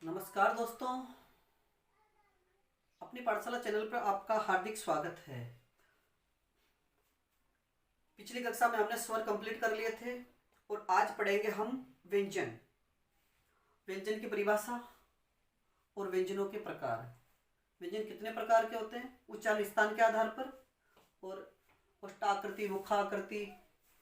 नमस्कार दोस्तों, अपनी पाठशाला चैनल पर आपका हार्दिक स्वागत है। पिछली कक्षा में हमने स्वर कंप्लीट कर लिए थे और आज पढ़ेंगे हम व्यंजन। व्यंजन की परिभाषा और व्यंजनों के प्रकार। व्यंजन कितने प्रकार के होते हैं उच्चारण स्थान के आधार पर, और ओष्ठाकृति, मुखाकृति,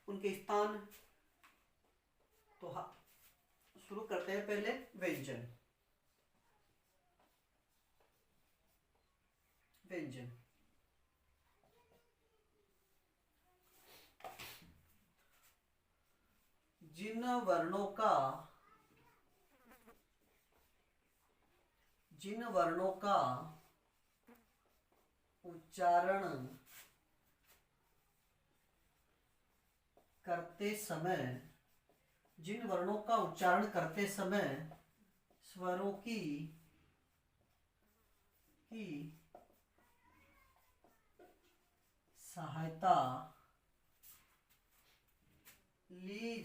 उनके स्थान। तो हाँ, शुरू करते हैं पहले व्यंजन। व्यंजन जिन वर्णों का उच्चारण करते समय स्वरों की सहायता ली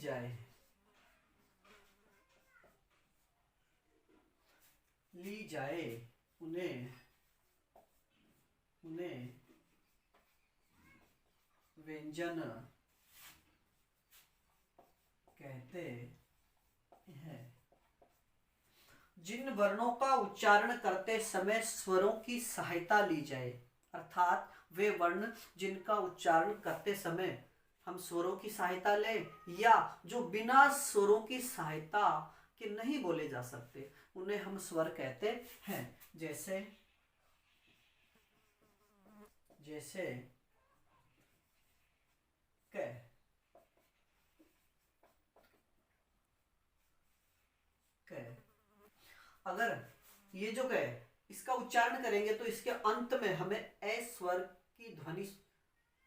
जाए उन्हें व्यंजन कहते हैं। जिन वर्णों का उच्चारण करते समय स्वरों की सहायता ली जाए, अर्थात वे वर्ण जिनका उच्चारण करते समय हम स्वरों की सहायता लें या जो बिना स्वरों की सहायता के नहीं बोले जा सकते, उन्हें हम स्वर कहते हैं। जैसे क, अगर ये जो क इसका उच्चारण करेंगे तो इसके अंत में हमें ए स्वर की ध्वनि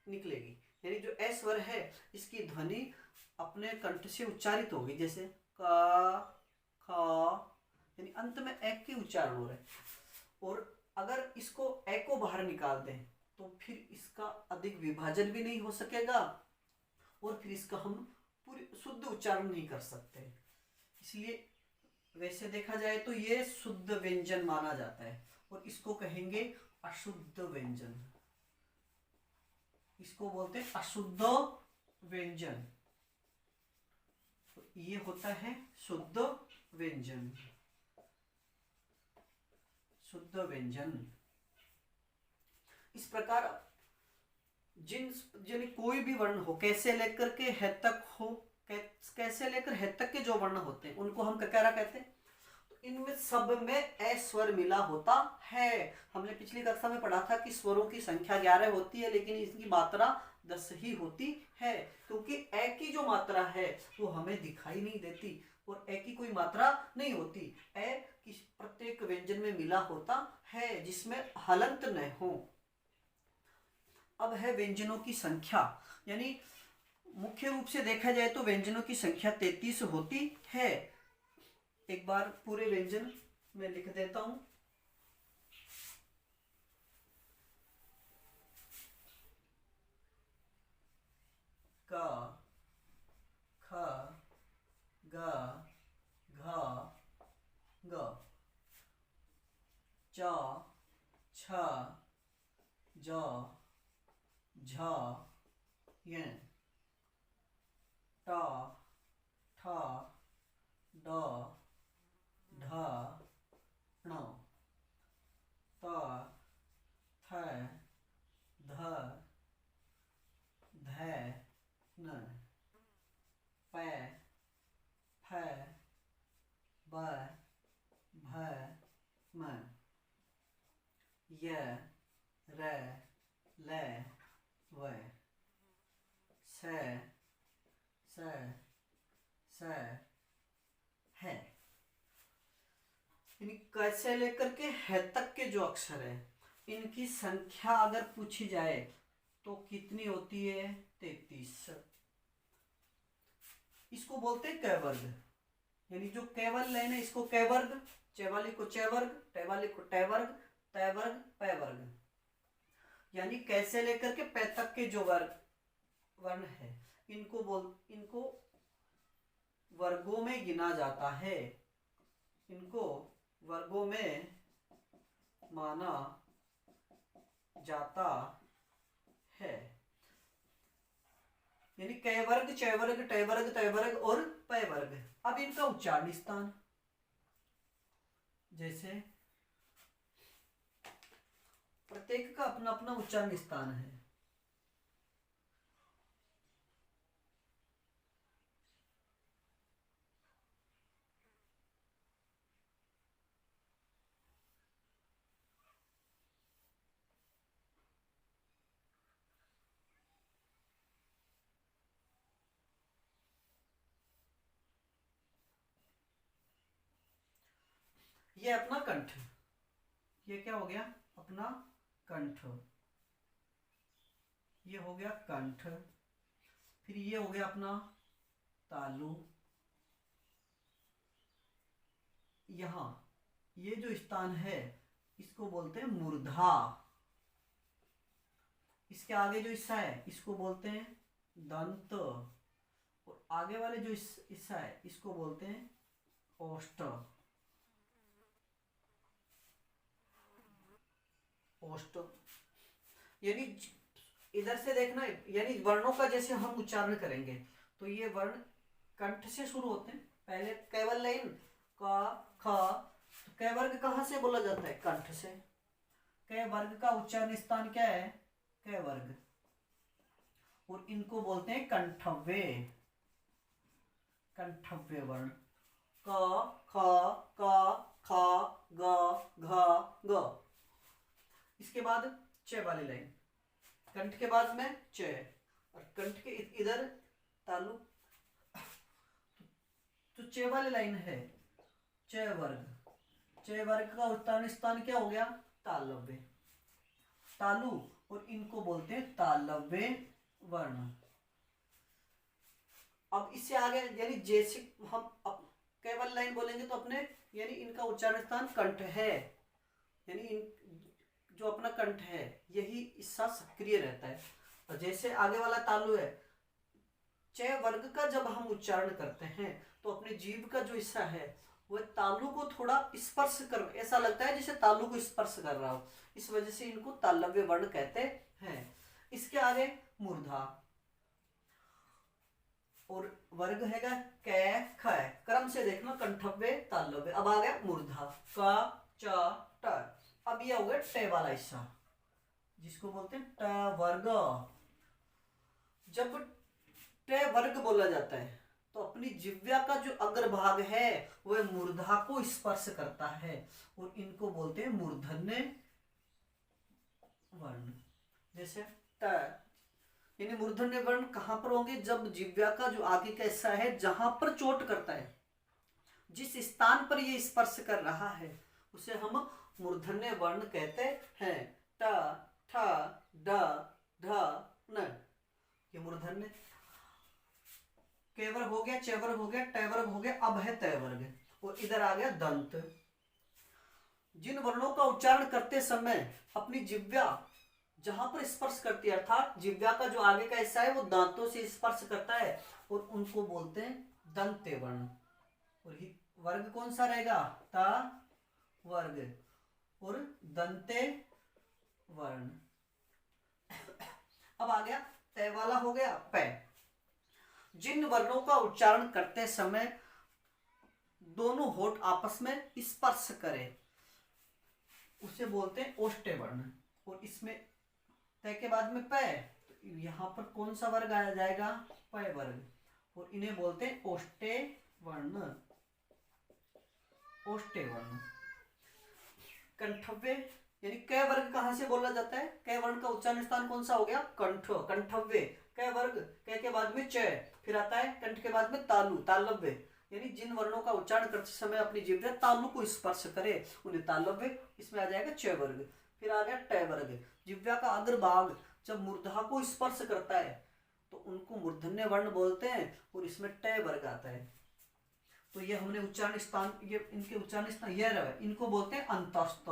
निकलेगी। यानी जो ए स्वर है इसकी ध्वनि अपने कंठ से उच्चारित होगी, जैसे क, ख, यानी अंत में ए के उच्चारण हो रहे हैं। और अगर इसको ए को बाहर निकाल दें तो फिर इसका अधिक विभाजन भी नहीं हो सकेगा और फिर इसका हम पूरी शुद्ध उच्चारण नहीं कर सकते। इसलिए वैसे देखा जाए तो ये शुद्ध व्यंजन माना जाता है और इसको कहेंगे अशुद्ध व्यंजन। इसको बोलते हैं अशुद्ध व्यंजन। तो ये होता है शुद्ध व्यंजन। शुद्ध व्यंजन इस प्रकार जिन कोई भी वर्ण हो, कैसे लेकर के है तक हो, कैसे लेकर है तक के जो वर्ण होते हैं उनको हम ककारा कहते हैं। तो इनमें सब में ए स्वर मिला होता है। हमने पिछली कक्षा में पढ़ा था कि स्वरों की संख्या 11 होती है, लेकिन इसकी मात्रा 10 ही होती है, क्योंकि ए की जो मात्रा है वो हमें दिखाई नहीं देती और ए की कोई मात्रा नहीं होती। ए की प्रत्येक व्यंजन में मिला होता है जिसमें हलंत न हो। अब है व्यंजनों की संख्या, यानी मुख्य रूप से देखा जाए तो व्यंजनों की संख्या 33 होती है। एक बार पूरे व्यंजन में लिख देता हूं। क, ख, ग, घ, ग, च, छ, ज, झ, य, ट, ठ, ड, ढ, ण, त, थ, ध, ध, न, प, फ, ब, भ, म, य, र, ल, व, स, है। कैसे लेकर के है तक के जो अक्षर है इनकी संख्या अगर पूछी जाए तो कितनी होती है? 33। इसको बोलते हैं क वर्ग, यानी जो केवल लाइन है इसको क वर्ग, च वाली को च वर्ग, ट वाली को ट वर्ग, त वर्ग, प वर्ग। यानी कैसे लेकर के प तक के जो वर्ण है इनको वर्गों में गिना जाता है। इनको वर्गों में माना जाता है, यानी क वर्ग, च वर्ग, ट वर्ग, त वर्ग और प वर्ग। अब इनका उच्चारण स्थान, जैसे प्रत्येक का अपना अपना उच्चारण स्थान है। ये अपना कंठ, ये क्या हो गया अपना कंठ, ये हो गया कंठ। फिर ये हो गया अपना तालु। यहां ये जो स्थान है इसको बोलते हैं मूर्धा। इसके आगे जो हिस्सा है इसको बोलते हैं दंत, और आगे वाले जो हिस्सा है इसको बोलते हैं ओष्ठ। ओष्ठ यानी इधर से देखना, यानी वर्णों का जैसे हम उच्चारण करेंगे तो ये वर्ण कंठ से शुरू होते हैं। पहले केवल लाइन का ख, तो क वर्ग कहाँ से बोला जाता है? कंठ से। क वर्ग का उच्चारण स्थान क्या है? क वर्ग, और इनको बोलते हैं कंठव्य। कंठव्य वर्ण क, ख, क, ख, ग, घ, ग। इसके बाद च वाली लाइन, कंठ के बाद में च, और कंठ के इधर तालु, तो च वाली लाइन है च वर्ग। च वर्ग का उच्चारण स्थान क्या हो गया? तालव्य। तालु, और इनको बोलते हैं तालव्य वर्ण। अब इससे आगे यानी जैसे हम केवल लाइन बोलेंगे तो अपने यानी इनका उच्चारण स्थान कंठ है, यानी इन जो अपना कंठ है यही हिस्सा सक्रिय रहता है। और जैसे आगे वाला तालु है, च वर्ग का जब हम उच्चारण करते हैं तो अपने जीभ का जो हिस्सा है वह तालु को थोड़ा स्पर्श कर, ऐसा लगता है जैसे तालु को स्पर्श कर रहा हो, इस वजह से इनको तालव्य वर्ण कहते हैं। इसके आगे मूर्धा, और वर्ग हैगा क ख, क्रम से देखना कंठव्य तालव्य। अब आ गया मूर्धा क च ट। अब यह हो गया ट वाला हिस्सा जिसको बोलते हैं ट वर्ग। जब ट वर्ग बोला जाता है तो अपनी जिह्वा का जो अग्रभाग है वह मूर्धा को स्पर्श करता है, और इनको बोलते हैं मूर्धन्य वर्ण। जैसे ट, यानी मूर्धन्य वर्ण कहां पर होंगे? जब जिह्वा का जो आगे का हिस्सा है जहां पर चोट करता है, जिस स्थान पर ये स्पर्श कर रहा है उसे हम मूर्धन्य वर्ण कहते हैं। ट, ठ, ड, ढ, न, ये मूर्धन्य। क वर्ग हो गया, च वर्ग हो गया, ट वर्ग हो गया, अब है त वर्ग, और इधर आ गया दंत। जिन वर्णों का उच्चारण करते समय अपनी जिह्वा जहां पर स्पर्श करती है, अर्थात जिह्वा का जो आगे का हिस्सा है वो दांतों से स्पर्श करता है, और उनको बोलते हैं दंते वर्ण। और वर्ग कौन सा रहेगा? ता वर्ग, और दंते वर्ण। अब आ गया त वाला हो गया प। जिन वर्णों का उच्चारण करते समय दोनों होठ आपस में स्पर्श करें उसे बोलते हैं ओष्ठ्य वर्ण। और इसमें त के बाद में प, तो यहां पर कौन सा वर्ग आ जाएगा? प वर्ग, और इन्हें बोलते हैं ओष्ठ्य वर्ण। ओष्ठ्य वर्ण। कंठव्य यानी क वर्ग कहां से बोला जाता है? क वर्ण का उच्चारण स्थान कौन सा हो गया? कंठ, कंठव्य। क वर्ग, क के बाद में च, फिर आता है कंठ के बाद में तालु, तालव्य। यानी जिन वर्णों का उच्चारण करते समय अपनी जिह्वा तालु को स्पर्श करे उन्हें तालव्य, इसमें आ जाएगा च वर्ग। फिर आ गया ट वर्ग, जिह्वा का अग्रभाग जब मूर्धा को स्पर्श करता है तो उनको मूर्धन्य वर्ण बोलते हैं, और इसमें ट वर्ग आता है। तो ये हमने उच्चारण स्थान, ये इनके उच्चारण स्थान यह रहा, इनको बोलते हैं अंतस्थ।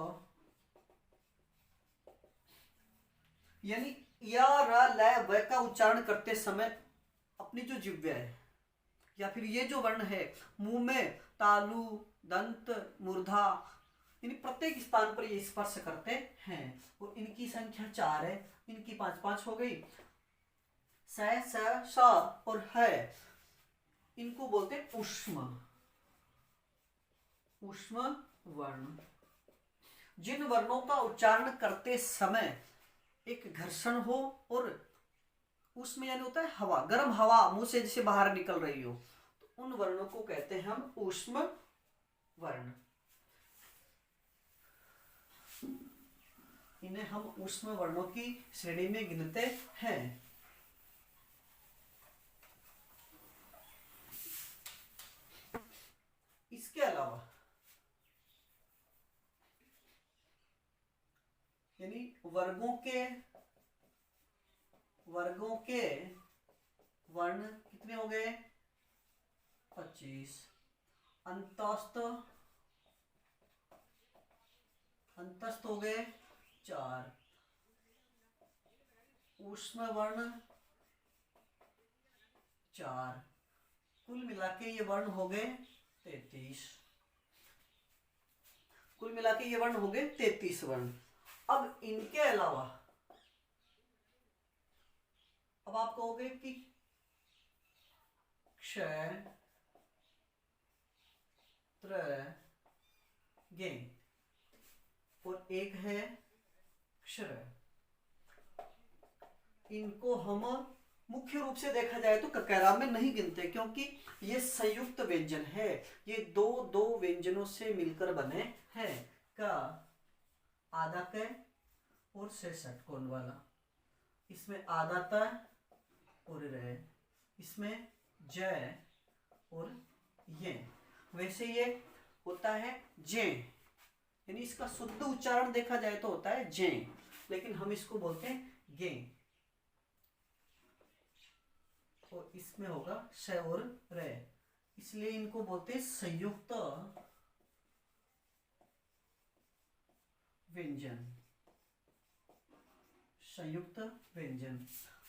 यानी या र ल व का उच्चारण करते समय अपनी जो जिह्वा है या फिर ये जो वर्ण है मुंह में तालु, दंत, मूर्धा यानी प्रत्येक स्थान पर ये स्पर्श करते हैं। और इनकी संख्या 4 है, इनकी 5-5 हो गई। स और है, इनको बोलते हैं ऊष्म वर्ण। जिन वर्णों का उच्चारण करते समय एक घर्षण हो और उसमें यानी होता है हवा, गर्म हवा मुंह से जैसे बाहर निकल रही हो, तो उन वर्णों को कहते हैं हम ऊष्म वर्ण। इन्हें हम ऊष्म वर्णों की श्रेणी में गिनते हैं। इसके अलावा यानी वर्गों के वर्ण कितने हो गए? 25। अंतस्थ हो गए 4। ऊष्म वर्ण 4। कुल मिलाके ये वर्ण हो गए 33। कुल मिलाके ये वर्ण हो गए 33 वर्ण। अब इनके अलावा अब आप कहोगे कि क्ष, त्र, गे और एक है क्षर। इनको हम मुख्य रूप से देखा जाए तो ककैरा में नहीं गिनते, क्योंकि ये संयुक्त व्यंजन है। ये दो व्यंजनों से मिलकर बने हैं। का आधा क और से षटकोण वाला, इसमें आधा त और र, इसमें ज और ये। वैसे ये होता है जे, यानी इसका शुद्ध उच्चारण देखा जाए तो होता है जे, लेकिन हम इसको बोलते हैं गे। और इसमें होगा श और र, इसलिए इनको बोलते हैं संयुक्त व्यंजन। संयुक्त व्यंजन।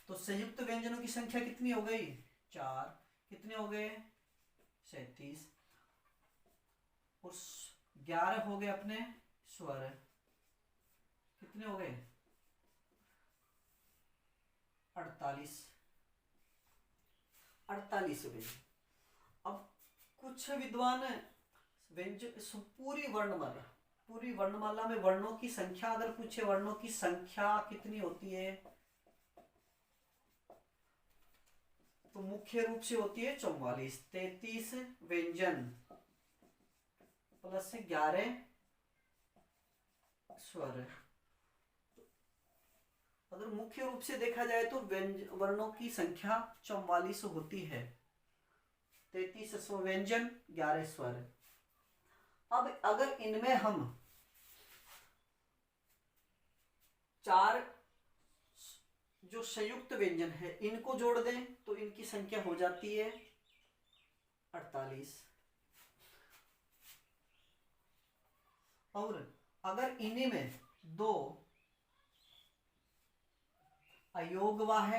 तो संयुक्त व्यंजनों की संख्या कितनी हो गई? 4। कितने हो गए? 37। और 11 हो गए अपने स्वर। कितने हो गए? 48 हो गए। अब कुछ विद्वान व्यंजन पूरी वर्णमाला में वर्णों की संख्या अगर पूछे, वर्णों की संख्या कितनी होती है, तो मुख्य रूप से होती है 44। 33 व्यंजन प्लस 11 स्वर। अगर मुख्य रूप से देखा जाए तो वर्णों की संख्या 44 होती है। 33 व्यंजन, 11 स्वर। अब अगर इनमें हम 4 जो संयुक्त व्यंजन है इनको जोड़ दें तो इनकी संख्या हो जाती है 48। और अगर इन्हीं में 2 अयोगवाह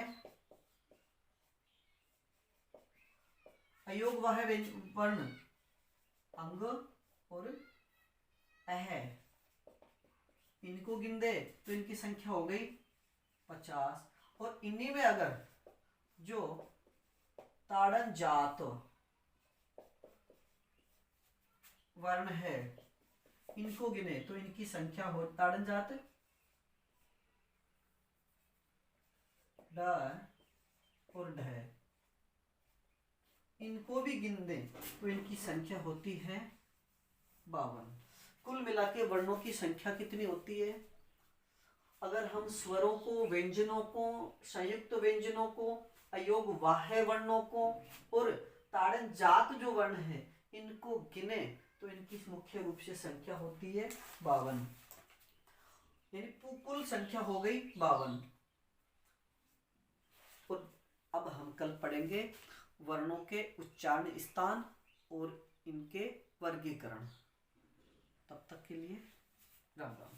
वर्ण अंग और अह, इनको गिन दे तो इनकी संख्या हो गई 50। और इन्हीं में अगर जो ताड़न जात वर्ण है इनको गिने तो इनकी संख्या हो, ताड़न जात ड और ढ, इनको भी गिन दें तो इनकी संख्या होती है 52। कुल मिलाके वर्णों की संख्या कितनी होती है? अगर हम स्वरों को, व्यंजनों को, संयुक्त व्यंजनों को, अयोग वाह्य वर्णों को और ताड़न जात जो वर्ण है इनको गिने तो इनकी मुख्य रूप से संख्या होती है 52। यानी कुल संख्या हो गई 52। और अब हम कल पढ़ेंगे वर्णों के उच्चारण स्थान और इनके वर्गीकरण। तब तक के लिए राम राम।